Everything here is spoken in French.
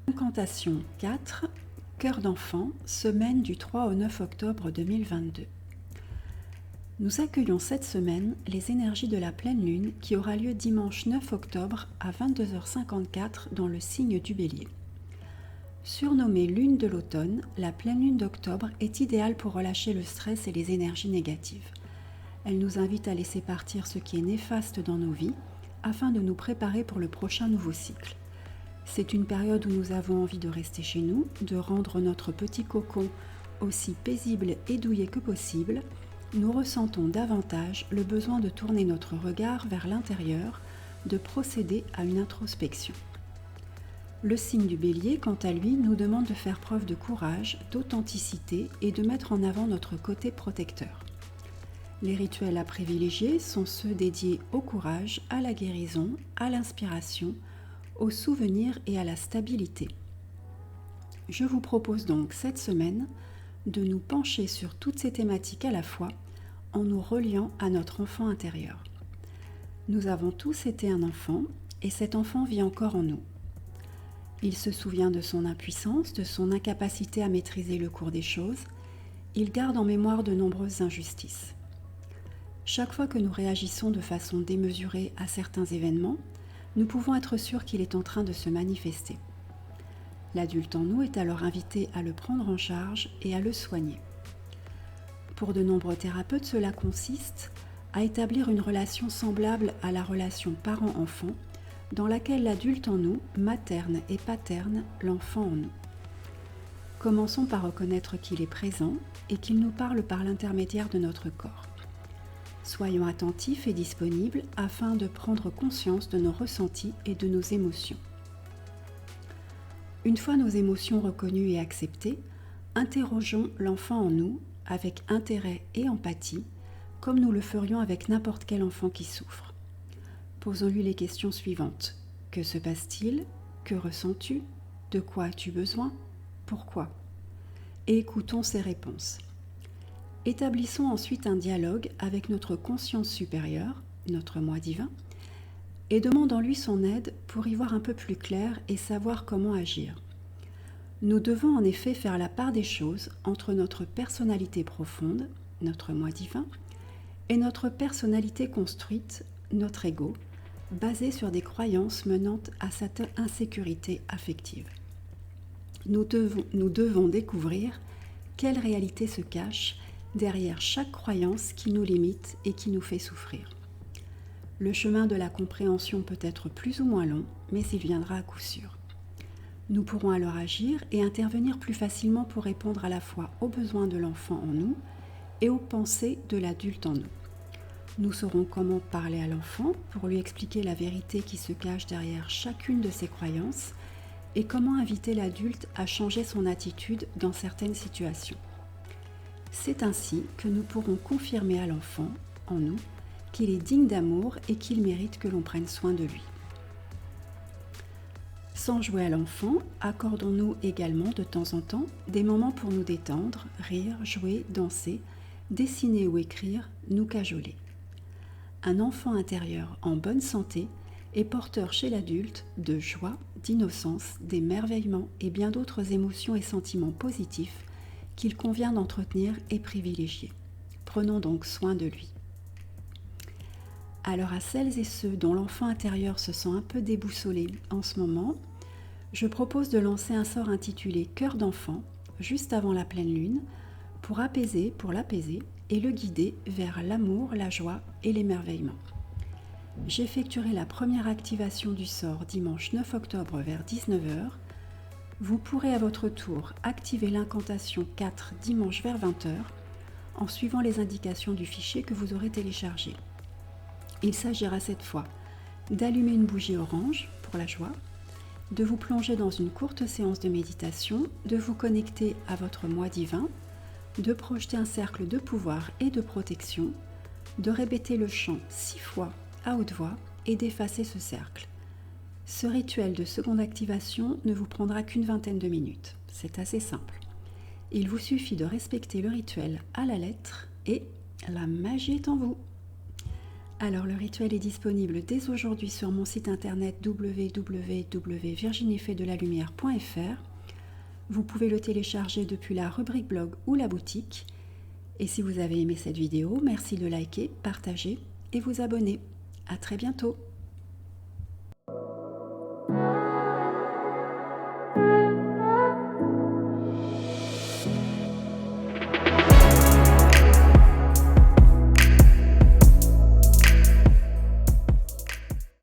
Incantation 4, Cœur d'enfant, semaine du 3 au 9 octobre 2022. Nous accueillons cette semaine les énergies de la pleine lune qui aura lieu dimanche 9 octobre à 22h54 dans le signe du Bélier. Surnommée lune de l'automne, la pleine lune d'octobre est idéale pour relâcher le stress et les énergies négatives. Elle nous invite à laisser partir ce qui est néfaste dans nos vies afin de nous préparer pour le prochain nouveau cycle. C'est une période où nous avons envie de rester chez nous, de rendre notre petit cocon aussi paisible et douillet que possible. Nous ressentons davantage le besoin de tourner notre regard vers l'intérieur, de procéder à une introspection. Le signe du Bélier, quant à lui, nous demande de faire preuve de courage, d'authenticité et de mettre en avant notre côté protecteur. Les rituels à privilégier sont ceux dédiés au courage, à la guérison, à l'inspiration, aux souvenirs et à la stabilité. Je vous propose donc cette semaine de nous pencher sur toutes ces thématiques à la fois en nous reliant à notre enfant intérieur. Nous avons tous été un enfant et cet enfant vit encore en nous. Il se souvient de son impuissance, de son incapacité à maîtriser le cours des choses. Il garde en mémoire de nombreuses injustices. Chaque fois que nous réagissons de façon démesurée à certains événements, nous pouvons être sûrs qu'il est en train de se manifester. L'adulte en nous est alors invité à le prendre en charge et à le soigner. Pour de nombreux thérapeutes, cela consiste à établir une relation semblable à la relation parent-enfant, dans laquelle l'adulte en nous materne et paterne l'enfant en nous. Commençons par reconnaître qu'il est présent et qu'il nous parle par l'intermédiaire de notre corps. Soyons attentifs et disponibles afin de prendre conscience de nos ressentis et de nos émotions. Une fois nos émotions reconnues et acceptées, interrogeons l'enfant en nous avec intérêt et empathie, comme nous le ferions avec n'importe quel enfant qui souffre. Posons-lui les questions suivantes. Que se passe-t-il? Que ressens-tu? De quoi as-tu besoin? Pourquoi? Et écoutons ses réponses. Établissons ensuite un dialogue avec notre conscience supérieure, notre moi divin, et demandons-lui son aide pour y voir un peu plus clair et savoir comment agir. Nous devons en effet faire la part des choses entre notre personnalité profonde, notre moi divin, et notre personnalité construite, notre ego, basée sur des croyances menant à cette insécurité affective. Nous devons découvrir quelle réalité se cache derrière chaque croyance qui nous limite et qui nous fait souffrir. Le chemin de la compréhension peut être plus ou moins long, mais il viendra à coup sûr. Nous pourrons alors agir et intervenir plus facilement pour répondre à la fois aux besoins de l'enfant en nous et aux pensées de l'adulte en nous. Nous saurons comment parler à l'enfant pour lui expliquer la vérité qui se cache derrière chacune de ses croyances et comment inviter l'adulte à changer son attitude dans certaines situations. C'est ainsi que nous pourrons confirmer à l'enfant, en nous, qu'il est digne d'amour et qu'il mérite que l'on prenne soin de lui. Sans jouer à l'enfant, accordons-nous également de temps en temps des moments pour nous détendre, rire, jouer, danser, dessiner ou écrire, nous cajoler. Un enfant intérieur en bonne santé est porteur chez l'adulte de joie, d'innocence, d'émerveillement et bien d'autres émotions et sentiments positifs qu'il convient d'entretenir et privilégier. Prenons donc soin de lui. Alors à celles et ceux dont l'enfant intérieur se sent un peu déboussolé en ce moment, je propose de lancer un sort intitulé « Cœur d'enfant » juste avant la pleine lune pour l'apaiser et le guider vers l'amour, la joie et l'émerveillement. J'effectuerai la première activation du sort dimanche 9 octobre vers 19h. Vous pourrez à votre tour activer l'incantation 4 dimanche vers 20h en suivant les indications du fichier que vous aurez téléchargé. Il s'agira cette fois d'allumer une bougie orange pour la joie, de vous plonger dans une courte séance de méditation, de vous connecter à votre moi divin, de projeter un cercle de pouvoir et de protection, de répéter le chant 6 fois à haute voix et d'effacer ce cercle. Ce rituel de seconde activation ne vous prendra qu'une vingtaine de minutes. C'est assez simple. Il vous suffit de respecter le rituel à la lettre et la magie est en vous. Alors le rituel est disponible dès aujourd'hui sur mon site internet www.virginiefetdelalumière.fr. Vous pouvez le télécharger depuis la rubrique blog ou la boutique. Et si vous avez aimé cette vidéo, merci de liker, partager et vous abonner. À très bientôt.